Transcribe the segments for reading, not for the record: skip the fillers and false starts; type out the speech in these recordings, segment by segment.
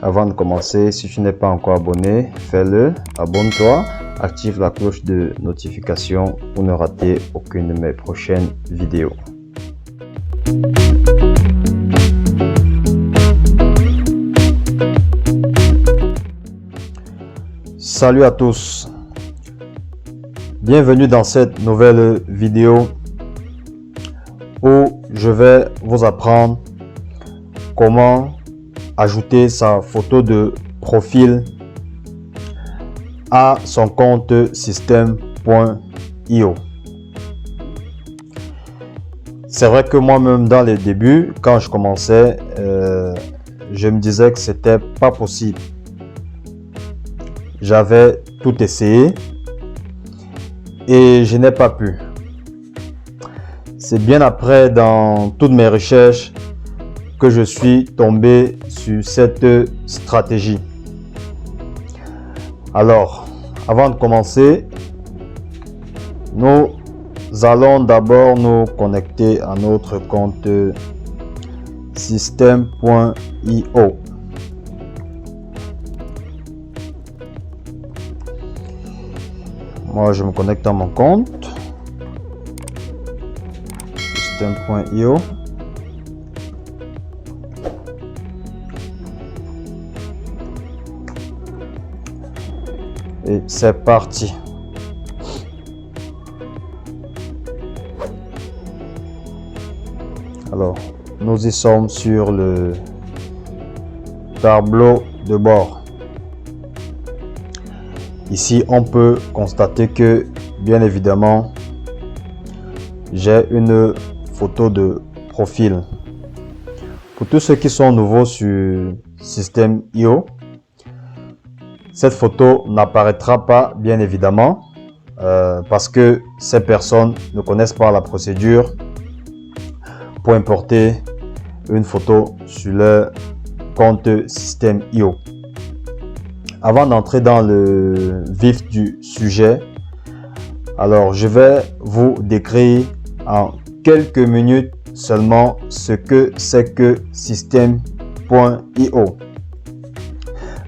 Avant de commencer, si tu n'es pas encore abonné, fais-le, abonne-toi, active la cloche de notification pour ne rater aucune de mes prochaines vidéos. Salut à tous, bienvenue dans cette nouvelle vidéo où je vais vous apprendre comment ajouter sa photo de profil à son compte Systeme.io. C'est vrai que moi-même dans les débuts, quand je commençais, je me disais que c'était pas possible. J'avais tout essayé et je n'ai pas pu. C'est bien après, dans toutes mes recherches, que je suis tombé sur cette stratégie. Alors, avant de commencer, nous allons d'abord nous connecter à notre compte Systeme.io. Moi, je me connecte à mon compte Systeme.io. Et c'est parti. Alors, nous y sommes sur le tableau de bord. Ici, on peut constater que, bien évidemment, j'ai une photo de profil. Pour tous ceux qui sont nouveaux sur Systeme.io, cette photo n'apparaîtra pas, bien évidemment, parce que ces personnes ne connaissent pas la procédure pour importer une photo sur leur compte Systeme.io. Avant d'entrer dans le vif du sujet, alors je vais vous décrire en quelques minutes seulement ce que c'est que Systeme.io.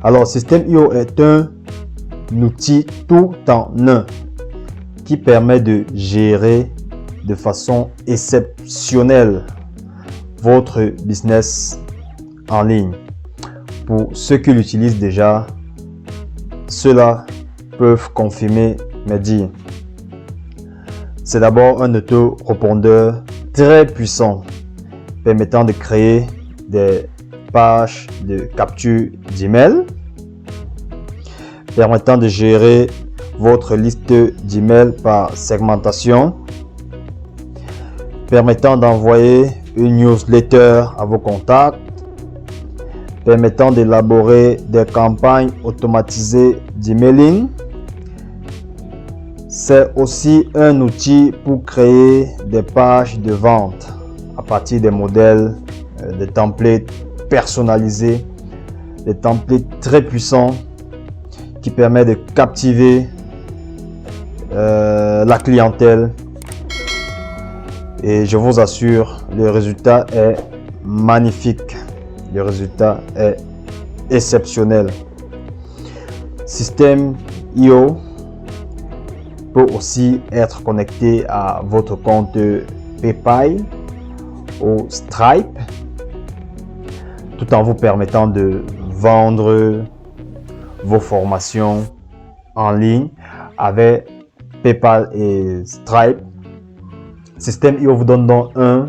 Alors, Systeme.io est un outil tout en un qui permet de gérer de façon exceptionnelle votre business en ligne. Pour ceux qui l'utilisent déjà, ceux-là peuvent confirmer mes dires. C'est d'abord un auto-répondeur très puissant permettant de créer des pages de capture d'email, permettant de gérer votre liste d'emails par segmentation, permettant d'envoyer une newsletter à vos contacts, permettant d'élaborer des campagnes automatisées d'emailing. C'est aussi un outil pour créer des pages de vente à partir des modèles, des templates personnalisés, des templates très puissants qui permettent de captiver la clientèle. Et je vous assure, le résultat est magnifique. Le résultat est exceptionnel. Systeme.io peut aussi être connecté à votre compte PayPal ou Stripe, tout en vous permettant de vendre vos formations en ligne avec PayPal et Stripe. Systeme.io vous donne donc un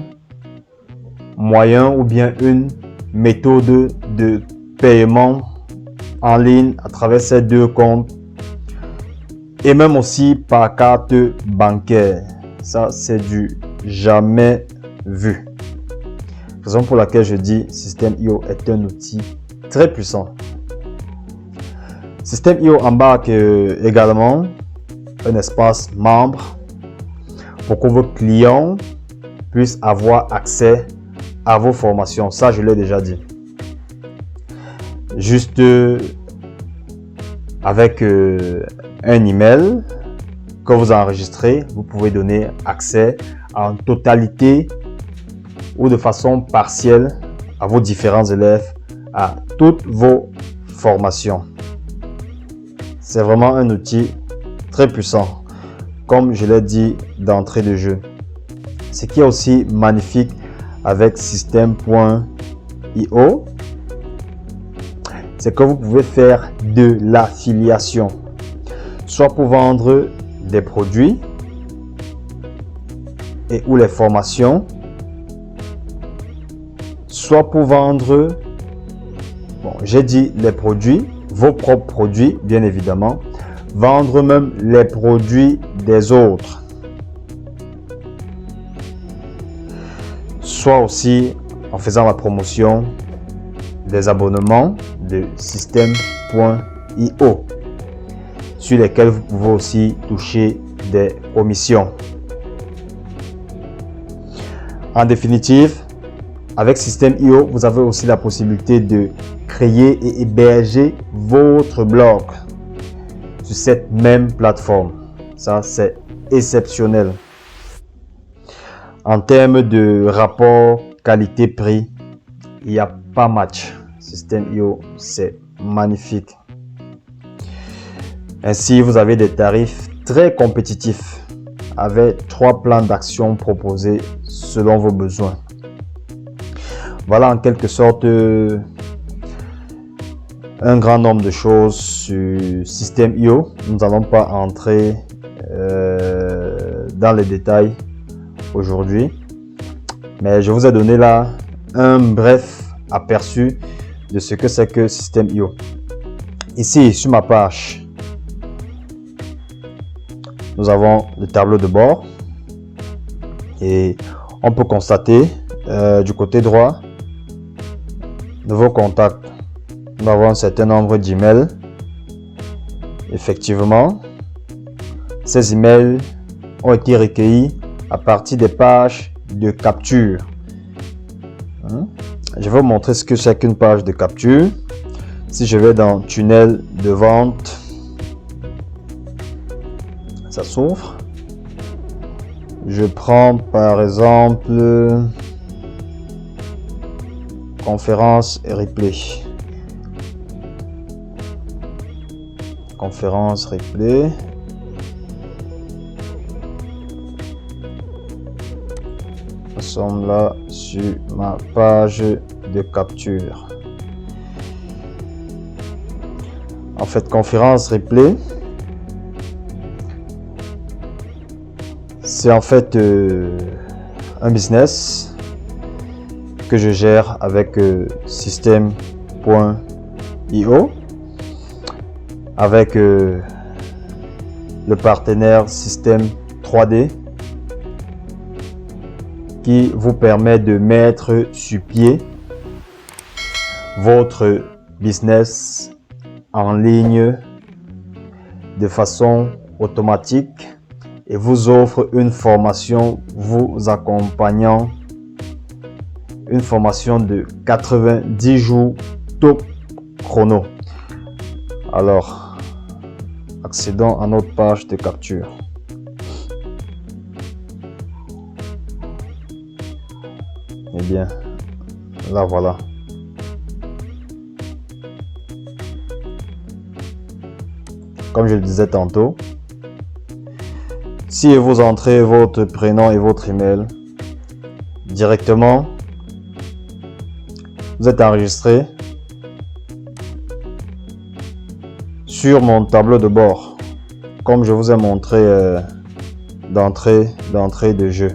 moyen ou bien une méthode de paiement en ligne à travers ces deux comptes et même aussi par carte bancaire. Ça, c'est du jamais vu. Raison pour laquelle je dis Systeme.io est un outil très puissant. Systeme.io embarque également un espace membre pour que vos clients puissent avoir accès à vos formations. Ça, je l'ai déjà dit. Juste avec un email, que vous enregistrez, vous pouvez donner accès en totalité ou de façon partielle à vos différents élèves, à toutes vos formations. C'est vraiment un outil très puissant, comme je l'ai dit d'entrée de jeu. Ce qui est aussi magnifique avec Système.io, c'est que vous pouvez faire de l'affiliation, soit pour vendre des produits et ou les formations, soit pour vendre, bon, j'ai dit les produits, vos propres produits, bien évidemment, vendre même les produits des autres, soit aussi en faisant la promotion des abonnements de Système.io, sur lesquels vous pouvez aussi toucher des commissions. En définitive, avec Système.io, vous avez aussi la possibilité de créer et héberger votre blog sur cette même plateforme. Ça, c'est exceptionnel. En termes de rapport qualité-prix, il n'y a pas match. Système.io, c'est magnifique. Ainsi, vous avez des tarifs très compétitifs avec 3 plans d'action proposés selon vos besoins. Voilà en quelque sorte un grand nombre de choses sur Système.io. Nous n'allons pas entrer dans les détails aujourd'hui, mais je vous ai donné là un bref aperçu de ce que c'est que Système.io. Ici, sur ma page, nous avons le tableau de bord et on peut constater du côté droit de vos contacts. Nous avons un certain nombre d'emails. Effectivement, ces emails ont été recueillis à partir des pages de capture. Je vais vous montrer ce que c'est qu'une page de capture. Si je vais dans tunnel de vente, ça s'ouvre. Je prends par exemple conférence et replay. Conférence replay. Nous sommes là sur ma page de capture. En fait, conférence replay, c'est en fait un business que je gère avec Système.io, avec le partenaire Système 3D, qui vous permet de mettre sur pied votre business en ligne de façon automatique et vous offre une formation vous accompagnant, une formation de 90 jours top chrono. Alors, accédons à notre page de capture. Eh bien, là voilà. Comme je le disais tantôt, si vous entrez votre prénom et votre email directement, vous êtes enregistré sur mon tableau de bord, comme je vous ai montré d'entrée de jeu.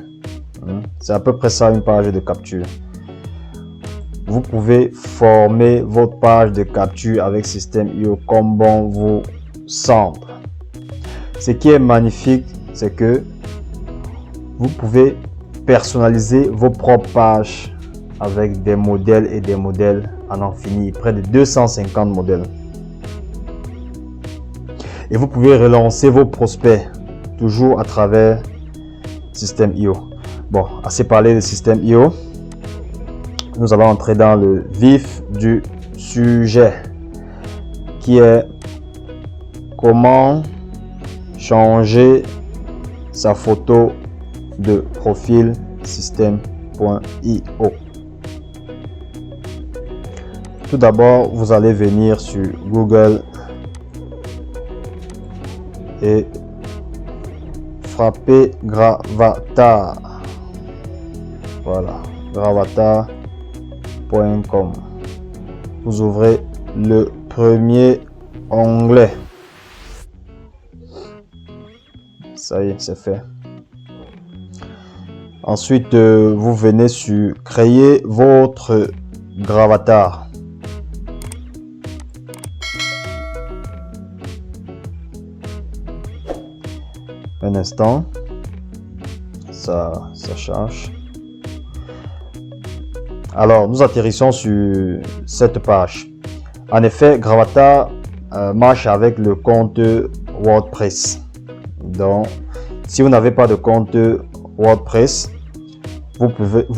C'est à peu près ça une page de capture. Vous pouvez former votre page de capture avec Système.io comme bon vous semble. Ce qui est magnifique, c'est que vous pouvez personnaliser vos propres pages avec des modèles et des modèles à n'en finir, près de 250 modèles. Et vous pouvez relancer vos prospects toujours à travers Système.io. Bon, assez parlé de Système.io. Nous allons entrer dans le vif du sujet, qui est comment changer sa photo de profil System.io. Tout d'abord, vous allez venir sur Google et frapper Gravatar. Voilà, gravatar.com. Vous ouvrez le premier onglet. Ça y est, c'est fait. Ensuite, vous venez sur créer votre gravatar. Un instant, ça charge. Alors, nous atterrissons sur cette page. En effet, Gravatar marche avec le compte WordPress. Donc, si vous n'avez pas de compte WordPress, vous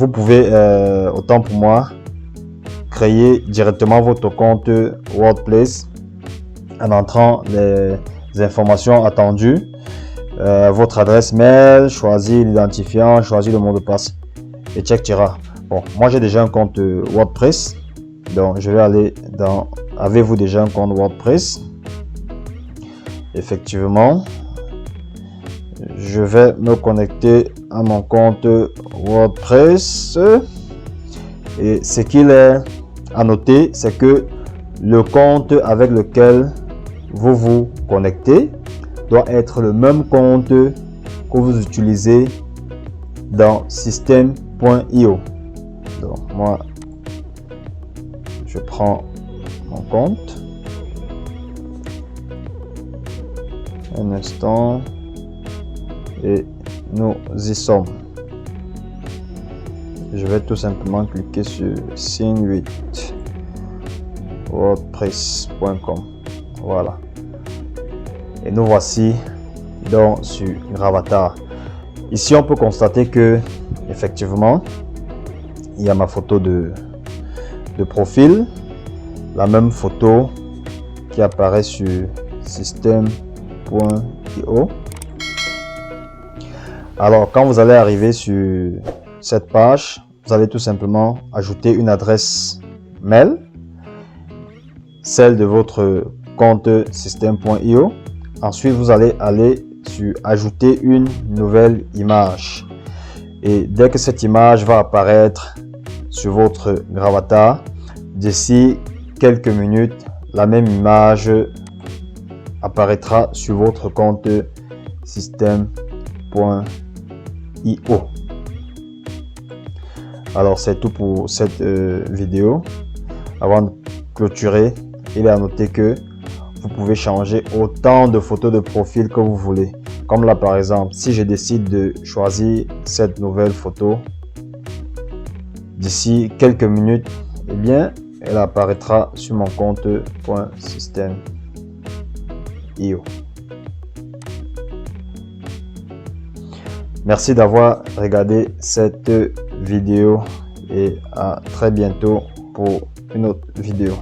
pouvez autant pour moi, créer directement votre compte WordPress en entrant les informations attendues. Votre adresse mail, choisir l'identifiant, choisir le mot de passe, etc. Bon, moi j'ai déjà un compte WordPress, donc je vais aller dans avez-vous déjà un compte WordPress? Effectivement, je vais me connecter à mon compte WordPress et ce qu'il est à noter, c'est que le compte avec lequel vous vous connectez doit être le même compte que vous utilisez dans System.io. Donc moi, je prends mon compte. Un instant. Et nous y sommes. Je vais tout simplement cliquer sur Sign with WordPress.com. Voilà. Et nous voici donc sur Gravatar. Ici, on peut constater que effectivement, il y a ma photo de profil, la même photo qui apparaît sur System.io. Alors, quand vous allez arriver sur cette page, vous allez tout simplement ajouter une adresse mail, celle de votre compte System.io. Ensuite, vous allez aller sur ajouter une nouvelle image. Et dès que cette image va apparaître sur votre Gravatar, d'ici quelques minutes, la même image apparaîtra sur votre compte System.io. Alors, c'est tout pour cette vidéo. Avant de clôturer, il est à noter que vous pouvez changer autant de photos de profil que vous voulez. Comme là par exemple, si je décide de choisir cette nouvelle photo, d'ici quelques minutes, eh bien, elle apparaîtra sur mon compte .system.io. Merci d'avoir regardé cette vidéo et à très bientôt pour une autre vidéo.